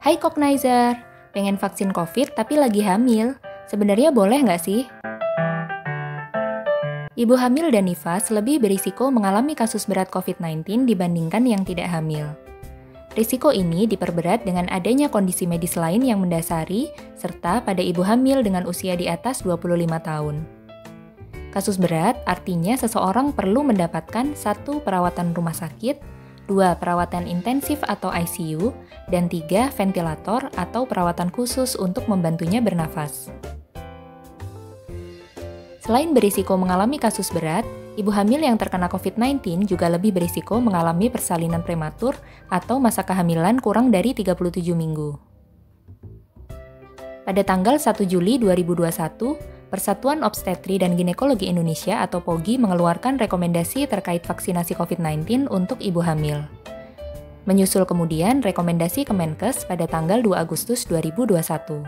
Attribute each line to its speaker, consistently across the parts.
Speaker 1: Hai Koknizer, pengen vaksin COVID tapi lagi hamil. Sebenarnya boleh nggak sih? Ibu hamil dan nifas lebih berisiko mengalami kasus berat COVID-19 dibandingkan yang tidak hamil. Risiko ini diperberat dengan adanya kondisi medis lain yang mendasari, serta pada ibu hamil dengan usia di atas 25 tahun. Kasus berat artinya seseorang perlu mendapatkan 1. Perawatan rumah sakit, 2. Perawatan intensif atau ICU, dan 3. Ventilator atau perawatan khusus untuk membantunya bernafas. Selain berisiko mengalami kasus berat, ibu hamil yang terkena COVID-19 juga lebih berisiko mengalami persalinan prematur atau masa kehamilan kurang dari 37 minggu. Pada tanggal 1 Juli 2021, Persatuan Obstetri dan Ginekologi Indonesia atau POGI mengeluarkan rekomendasi terkait vaksinasi COVID-19 untuk ibu hamil. Menyusul kemudian rekomendasi Kemenkes pada tanggal 2 Agustus 2021.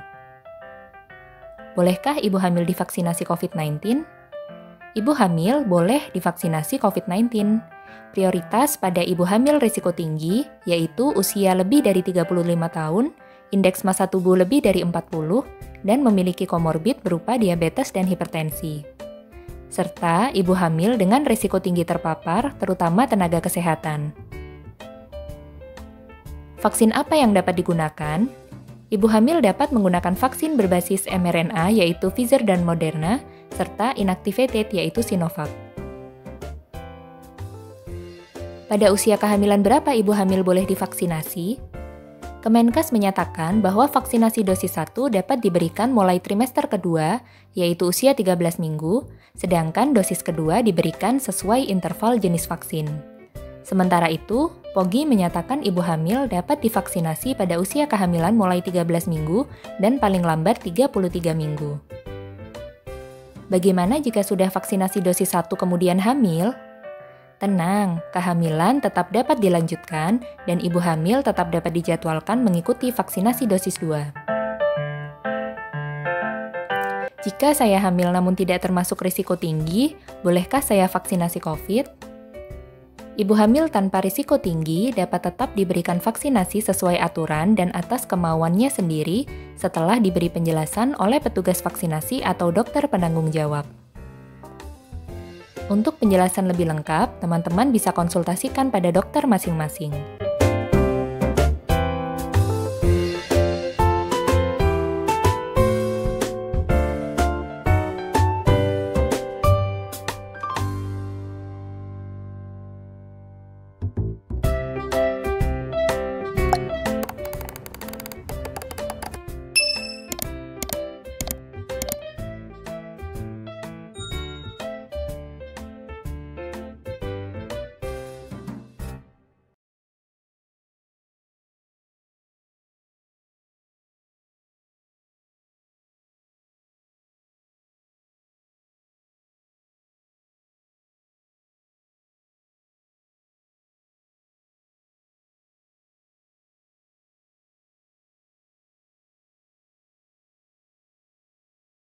Speaker 1: Bolehkah ibu hamil divaksinasi COVID-19? Ibu hamil boleh divaksinasi COVID-19. Prioritas pada ibu hamil risiko tinggi, yaitu usia lebih dari 35 tahun, indeks massa tubuh lebih dari 40, dan memiliki komorbid berupa diabetes dan hipertensi. Serta ibu hamil dengan risiko tinggi terpapar, terutama tenaga kesehatan. Vaksin apa yang dapat digunakan? Ibu hamil dapat menggunakan vaksin berbasis mRNA yaitu Pfizer dan Moderna, serta inactivated yaitu Sinovac. Pada usia kehamilan berapa ibu hamil boleh divaksinasi? Kemenkes menyatakan bahwa vaksinasi dosis 1 dapat diberikan mulai trimester kedua, yaitu usia 13 minggu, sedangkan dosis kedua diberikan sesuai interval jenis vaksin. Sementara itu, POGI menyatakan ibu hamil dapat divaksinasi pada usia kehamilan mulai 13 minggu dan paling lambat 33 minggu. Bagaimana jika sudah vaksinasi dosis 1 kemudian hamil? Tenang, kehamilan tetap dapat dilanjutkan dan ibu hamil tetap dapat dijadwalkan mengikuti vaksinasi dosis 2. Jika saya hamil namun tidak termasuk risiko tinggi, bolehkah saya vaksinasi COVID? Ibu hamil tanpa risiko tinggi dapat tetap diberikan vaksinasi sesuai aturan dan atas kemauannya sendiri setelah diberi penjelasan oleh petugas vaksinasi atau dokter penanggung jawab. Untuk penjelasan lebih lengkap, teman-teman bisa konsultasikan pada dokter masing-masing.